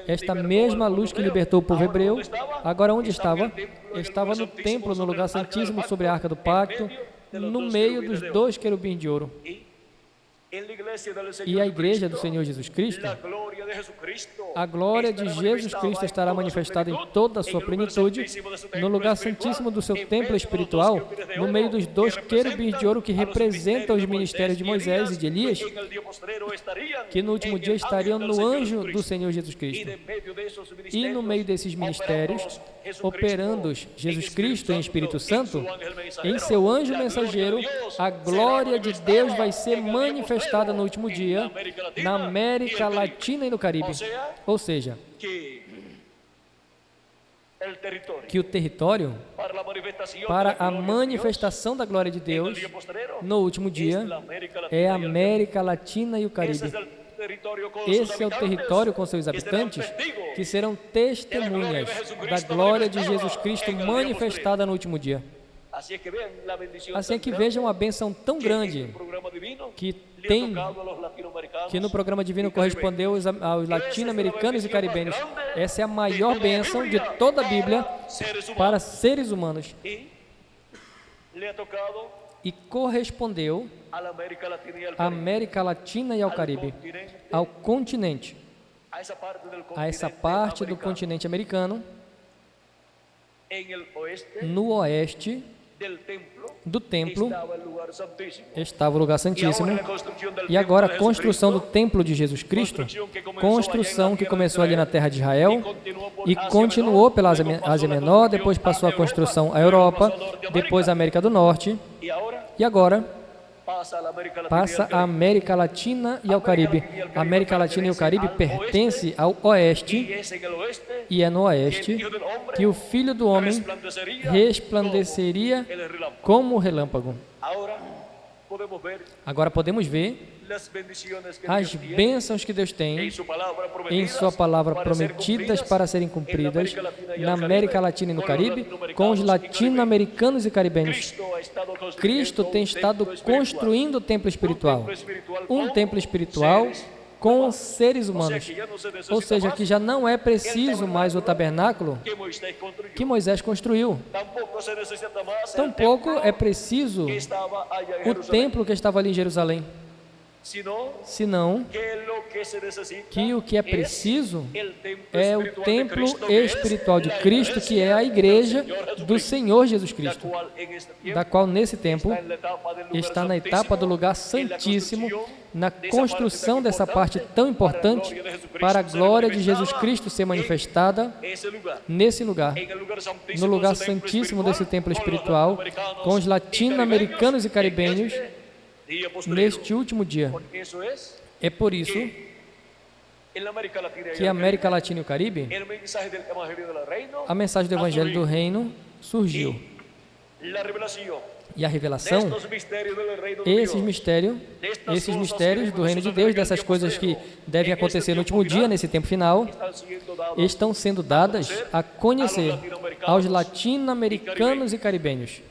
esta mesma luz que libertou o povo hebreu, agora onde estava? Estava no templo, no lugar santíssimo, sobre a arca do pacto, no meio dos 2 querubins de ouro. E a igreja do Senhor Jesus Cristo, a glória de Jesus Cristo estará manifestada em toda a sua plenitude, no lugar santíssimo do seu templo espiritual, no meio dos 2 querubins de ouro que representam os ministérios de Moisés e de Elias, que no último dia estariam no anjo do Senhor Jesus Cristo. E no meio desses ministérios, operando Jesus Cristo em Espírito Santo, em seu anjo mensageiro, a glória de Deus vai ser manifestada no último dia na América Latina e no Caribe. Ou seja, que o território para a manifestação da glória de Deus no último dia é a América Latina e o Caribe. Esse é o território com seus habitantes que serão testemunhas da glória de Jesus Cristo manifestada no último dia. Assim é que vejam a bênção tão grande que no programa divino correspondeu aos latino-americanos e caribenhos. Essa é a maior bênção de toda a Bíblia para seres humanos. E correspondeu à América Latina e ao Caribe, ao continente, a essa parte do continente americano, no oeste do templo estava o lugar santíssimo. E agora a construção do templo de Jesus Cristo, construção que começou ali na terra de Israel e continuou pela Ásia Menor, depois passou a construção à Europa, depois a América do Norte e agora passa a América Latina e ao Caribe. A América Latina e o Caribe pertence ao oeste, e é no oeste que o Filho do Homem resplandeceria como o relâmpago. Agora podemos ver as bênçãos que Deus tem em sua palavra prometidas para serem cumpridas na América Latina e no Caribe com os latino-americanos e caribenhos. Cristo tem estado construindo o templo espiritual, um templo espiritual com seres humanos, ou seja, que já não é preciso mais o tabernáculo que Moisés construiu. Tampouco é preciso o templo que estava ali em Jerusalém. senão que o que é preciso é o templo espiritual de Cristo, que é a igreja do Senhor Jesus Cristo, da qual nesse tempo está na etapa do lugar santíssimo, na construção dessa parte tão importante para a glória de Jesus Cristo ser manifestada nesse lugar, no lugar santíssimo desse templo espiritual, com os latino-americanos e caribenhos neste último dia. É por isso que a América Latina e o Caribe, a mensagem do Evangelho do Reino surgiu. E a revelação, esses mistérios do Reino de Deus, dessas coisas que devem acontecer no último dia, nesse tempo final, estão sendo dadas a conhecer aos latino-americanos e caribenhos.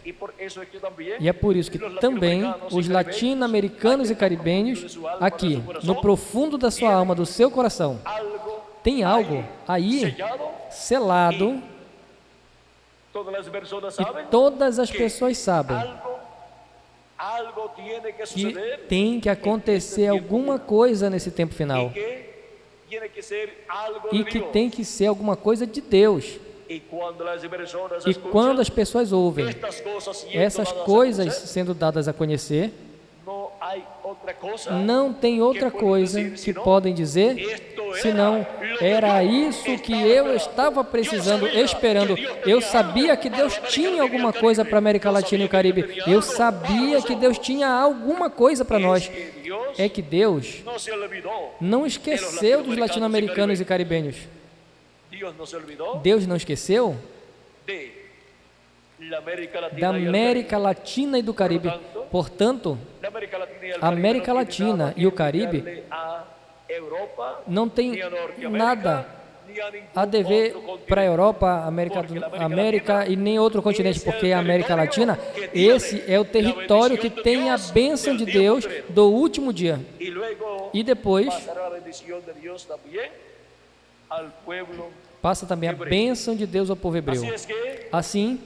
E é por isso que também os latino-americanos e caribenhos, aqui, no profundo da sua alma, do seu coração, tem algo aí selado. E todas as pessoas sabem que tem que acontecer alguma coisa nesse tempo final e que tem que ser alguma coisa de Deus. E quando as pessoas ouvem essas coisas sendo dadas a conhecer, não tem outra coisa que podem dizer senão: era isso que eu estava precisando, esperando. Eu sabia que Deus tinha alguma coisa para a América Latina e o Caribe. Eu sabia que Deus tinha alguma coisa para nós. É que Deus não esqueceu dos latino-americanos e caribenhos. Deus não esqueceu da América Latina e do Caribe. Portanto, a América Latina e o Caribe não tem nada a dever para a Europa, América e nem outro continente, porque a América Latina, esse é o território que tem a bênção de Deus do último dia. E depois passa também a bênção de Deus ao povo hebreu. Assim,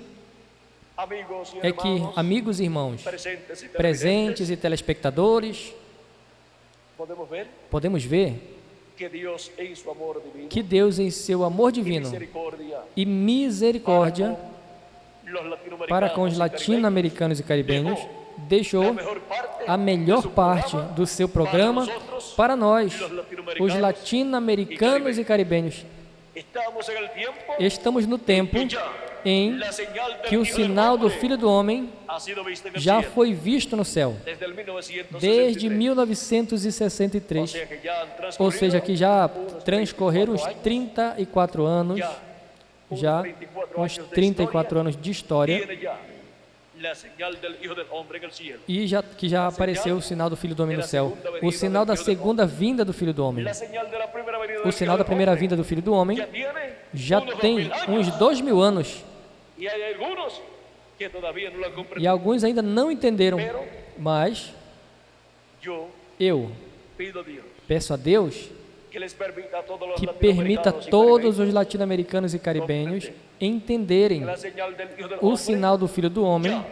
é que, amigos e irmãos, presentes e telespectadores, podemos ver que Deus, em seu amor divino e misericórdia para com os latino-americanos e caribenhos, deixou a melhor parte do seu programa para nós, os latino-americanos e caribenhos. Estamos no tempo em que o sinal do Filho do Homem já foi visto no céu, desde 1963, ou seja, que já transcorreram uns 34 anos, já uns 34 anos de história, e que já apareceu o sinal do Filho do Homem no céu, o sinal da segunda vinda do Filho do Homem. O sinal da primeira vinda do Filho do Homem já tem uns 2000 anos, e alguns ainda não entenderam, mas eu peço a Deus que permita a todos os latino-americanos e caribenhos entenderem o sinal do Filho do Homem.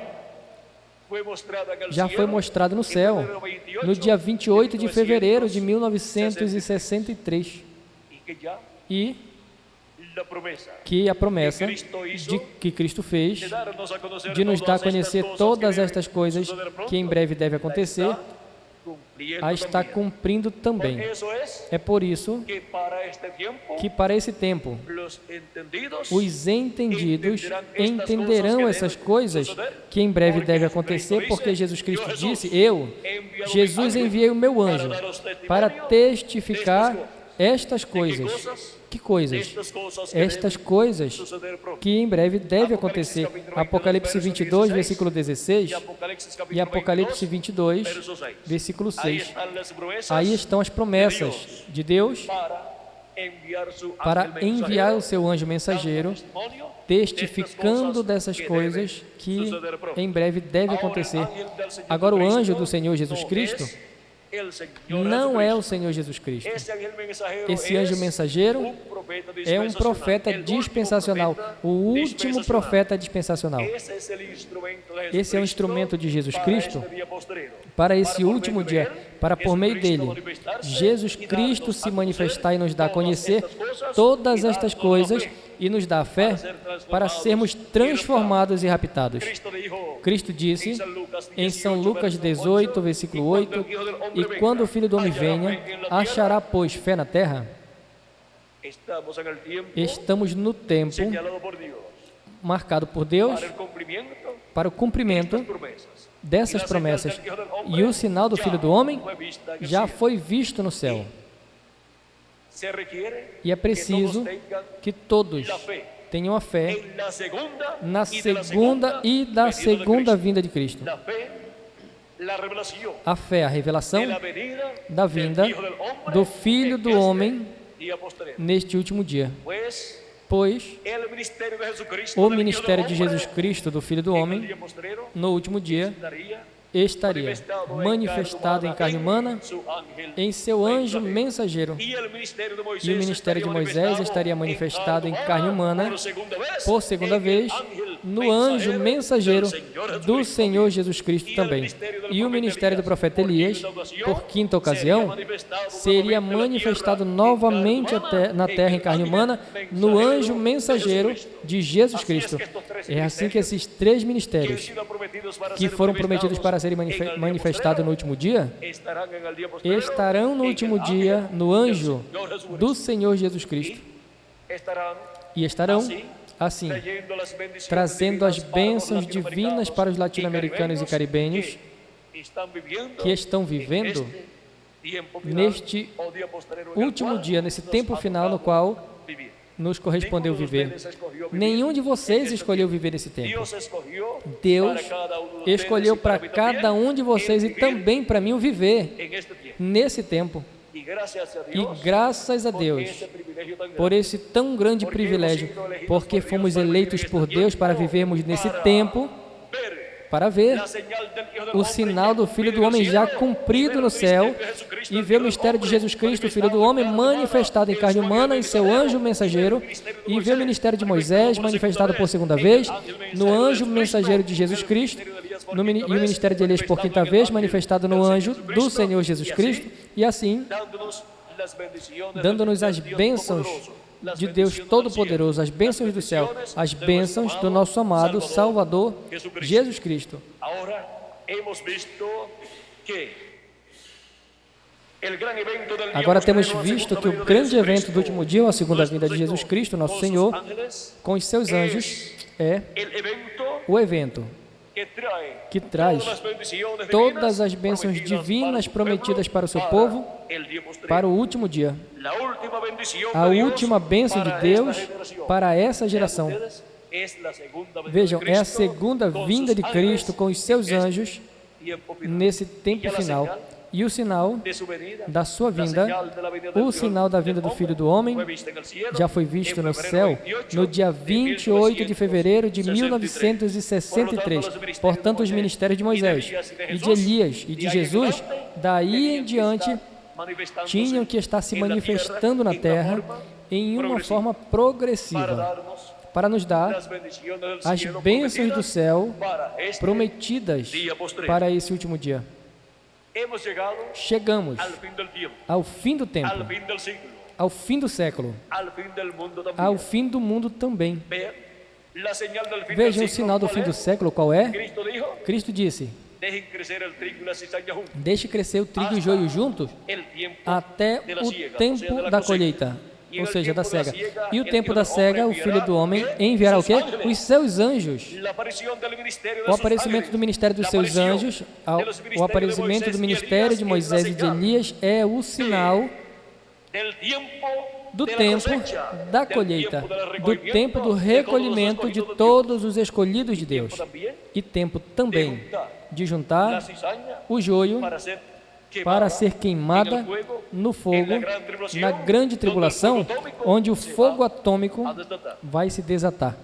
Já foi mostrado no céu, no dia 28 de fevereiro de 1963. E que a promessa que Cristo fez de nos dar a conhecer todas estas coisas que em breve deve acontecer, a está cumprindo também. É por isso que para esse tempo os entendidos entenderão essas coisas que em breve devem acontecer, porque Jesus Cristo disse: Jesus, enviei o meu anjo para testificar estas coisas. Que coisas? Estas coisas que em breve devem acontecer. Apocalipse 22, versículo 16 e Apocalipse 22, versículo 6. Aí estão as promessas de Deus para enviar o seu anjo mensageiro, testificando dessas coisas que em breve devem acontecer. Agora, o anjo do Senhor Jesus Cristo não é o Senhor Jesus Cristo. Esse anjo mensageiro é um profeta dispensacional, o último profeta dispensacional. Esse é o instrumento de Jesus Cristo para esse último dia, para por meio dele, Jesus Cristo se manifestar e nos dar a conhecer todas estas coisas e nos dar a fé para sermos transformados e raptados. Cristo disse em São Lucas 18, versículo 8, e quando o Filho do Homem venha, achará, pois, fé na terra? Estamos no tempo marcado por Deus para o cumprimento dessas promessas. E o sinal do Filho do Homem já foi visto no céu. E é preciso que todos tenham a fé na segunda e da segunda vinda de Cristo. A fé, a revelação da vinda do Filho do Homem neste último dia. Pois o ministério de Jesus Cristo, do Filho do Homem, no último dia, estaria manifestado em carne humana em seu anjo mensageiro. E o ministério de Moisés estaria manifestado em carne humana por segunda vez no anjo mensageiro do Senhor Jesus Cristo também. E o ministério do profeta Elias, por quinta ocasião, seria manifestado novamente na terra em carne humana no anjo mensageiro de Jesus Cristo. É assim que esses três ministérios, que foram prometidos para serem manifestados no último dia, estarão no último dia no anjo do Senhor Jesus Cristo. E estarão assim, trazendo as bênçãos divinas para os latino-americanos e caribenhos que estão vivendo neste último dia, nesse tempo final no qual nos correspondeu viver. Nenhum de vocês escolheu viver nesse tempo. Deus escolheu para cada um de vocês e também para mim o viver nesse tempo. E graças a Deus por esse tão grande privilégio, porque fomos eleitos por Deus para vivermos nesse tempo, para ver o sinal do Filho do Homem já cumprido no céu e ver o mistério de Jesus Cristo, o Filho do Homem, manifestado em carne humana em seu anjo mensageiro, e ver o ministério de Moisés manifestado por segunda vez no anjo mensageiro de Jesus Cristo, e o ministério de Elias por quinta vez manifestado no anjo do Senhor Jesus Cristo, e assim dando-nos as bênçãos de Deus Todo-Poderoso, as bênçãos do céu, as bênçãos do nosso amado Salvador Jesus Cristo. Agora temos visto que o grande evento do último dia, a segunda vinda de Jesus Cristo, nosso Senhor, com os seus anjos, é o evento que traz todas as bênçãos divinas prometidas para o seu povo para o último dia. A última bênção de Deus para essa geração. Vejam, é a segunda vinda de Cristo com os seus anjos nesse tempo final. E o sinal da sua vinda, o sinal da vinda do Filho do Homem, já foi visto no céu no dia 28 de fevereiro de 1963. Portanto, os ministérios de Moisés e de Elias e de Jesus, daí em diante, tinham que estar se manifestando na terra em uma forma progressiva, para nos dar as bênçãos do céu prometidas para esse último dia. Chegamos ao fim do tempo, ao fim do século, ao fim do mundo também. Vejam o sinal do fim do século, qual é? Cristo disse: deixe crescer o trigo e o joio juntos até o tempo da colheita, ou seja, da cega. E o tempo da cega, o Filho do Homem enviará o quê? Os seus anjos. O aparecimento do ministério dos seus anjos, o aparecimento do ministério de Moisés e de Elias é o sinal do tempo da colheita, do tempo do recolhimento de todos os escolhidos de Deus. E tempo também de juntar o joio para ser queimada no fogo, na grande tribulação, onde o fogo atômico vai se desatar.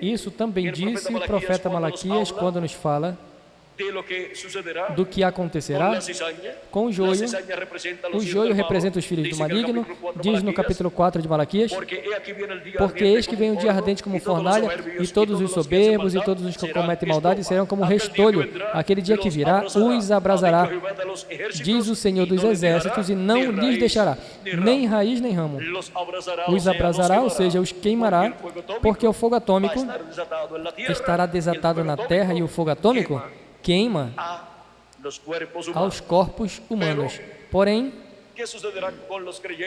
Isso também disse o profeta Malaquias quando nos fala do que acontecerá com o joio. O joio representa os filhos do maligno, diz no capítulo 4 de Malaquias, porque eis que vem o dia ardente como fornalha, e todos os soberbos e todos os que cometem maldade serão como restolho. Aquele dia que virá os abrasará, diz o Senhor dos Exércitos, e não lhes deixará nem raiz nem ramo. Os abrasará, ou seja, os queimará, porque o fogo atômico estará desatado na terra, e o fogo atômico queima aos corpos humanos. Porém,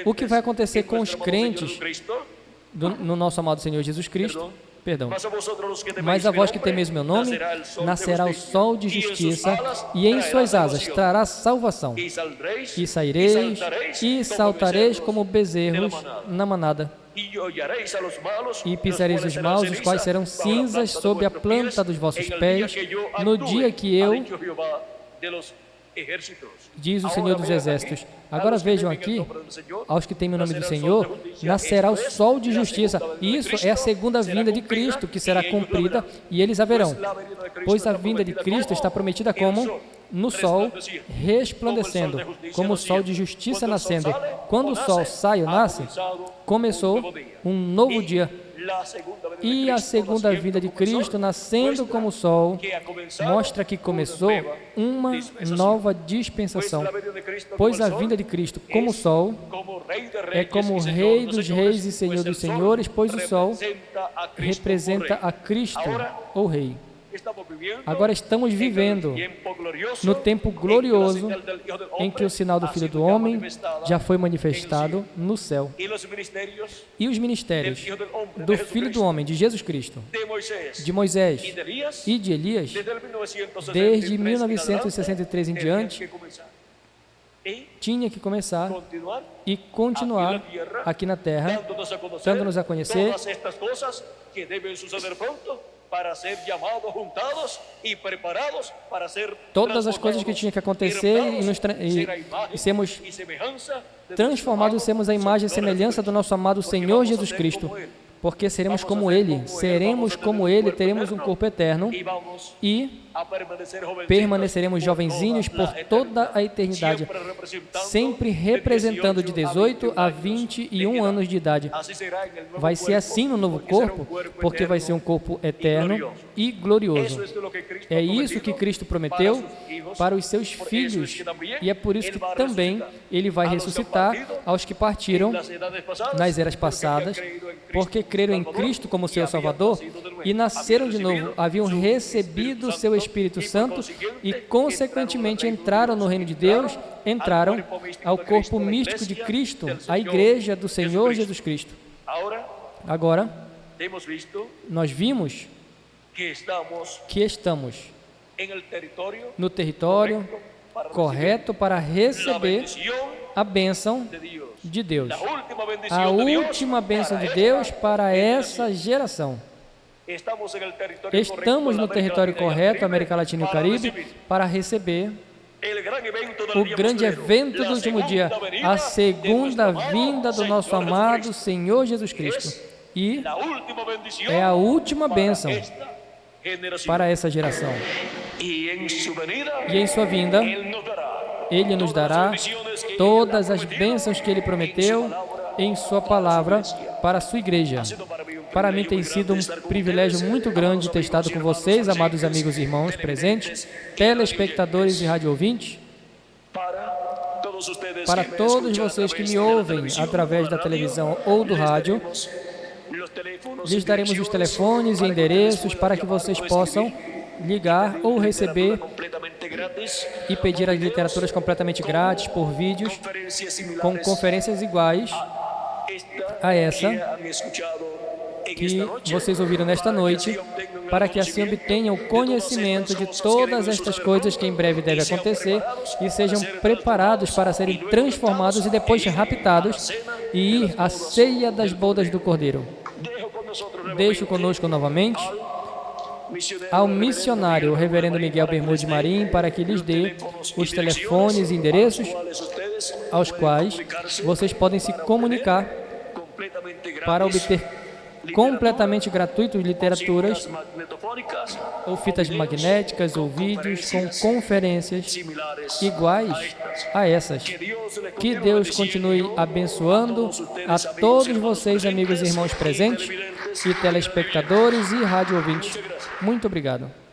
o que vai acontecer com os crentes no nosso amado Senhor Jesus Cristo? Perdão. Mas a vós que temeis meu nome, nascerá o sol de justiça, e em suas asas trará salvação. E saireis e saltareis como bezerros na manada. E pisareis os maus, os quais serão cinzas sob a planta dos vossos pés, no dia que eu, diz o Senhor dos Exércitos. Agora vejam aqui, aos que temem o nome do Senhor, nascerá o sol de justiça. Isso é a segunda vinda de Cristo, que será cumprida, e eles a verão. Pois a vinda de Cristo está prometida como no sol resplandecendo, como o sol de justiça nascendo. Quando o sol sai ou nasce, começou um novo dia. E a segunda vinda de Cristo, nascendo como o sol, mostra que começou uma nova dispensação. Pois a vinda de Cristo como o sol é como o Rei dos Reis e Senhor dos Senhores, pois o sol representa a Cristo, ou Rei. Agora estamos vivendo no tempo glorioso em que o sinal do Filho do Homem já foi manifestado no céu. E os ministérios do Filho do Homem, de Jesus Cristo, de Moisés e de Elias, desde 1963 em diante, tinha que começar e continuar aqui na Terra, dando-nos a conhecer todas as coisas que tinham que acontecer e sermos transformados, sermos a imagem e semelhança do nosso amado Senhor Jesus Cristo, porque seremos como Ele, teremos um corpo eterno e permaneceremos jovenzinhos por toda a eternidade, sempre representando de 18 a 21 anos de idade. Vai ser assim no novo corpo, porque vai ser um corpo eterno e glorioso. É isso que Cristo prometeu para os seus filhos, e é por isso que também Ele vai ressuscitar aos que partiram nas eras passadas, porque creram em Cristo como seu Salvador e nasceram de novo, haviam recebido o seu Espírito Santo e, consequentemente, entraram no reino de Deus, entraram ao corpo místico de Cristo, a igreja do Senhor Jesus Cristo. Agora, nós vimos que estamos no território correto para receber a bênção de Deus, a última bênção de Deus para essa geração. Estamos no território correto, América Latina e o Caribe, para receber o grande evento do último dia, a segunda vinda do nosso amado Senhor Jesus Cristo. E é a última bênção para essa geração. E em sua vinda, Ele nos dará todas as bênçãos que Ele prometeu em sua palavra para a sua igreja. Para mim tem sido um privilégio muito grande ter estado com vocês, amados amigos e irmãos presentes, telespectadores e rádio ouvintes. Para todos vocês que me ouvem através da televisão ou do rádio, lhes daremos os telefones e endereços para que vocês possam ligar ou receber e pedir as literaturas completamente grátis por vídeos, com conferências iguais a essa que vocês ouviram nesta noite, para que assim obtenham conhecimento de todas estas coisas que em breve devem acontecer e sejam preparados para serem transformados e depois raptados e ir à ceia das bodas do Cordeiro. Deixo conosco novamente ao missionário, o reverendo Miguel Bermude Marim, para que lhes dê os telefones e endereços aos quais vocês podem se comunicar para obter completamente gratuitos, literaturas, cintas magnetofónicas ou fitas magnéticas, ou vídeos com conferências similares iguais a essas. Que Deus continue abençoando a todos vocês, amigos e irmãos presentes, e telespectadores e rádio ouvintes. Muito obrigado.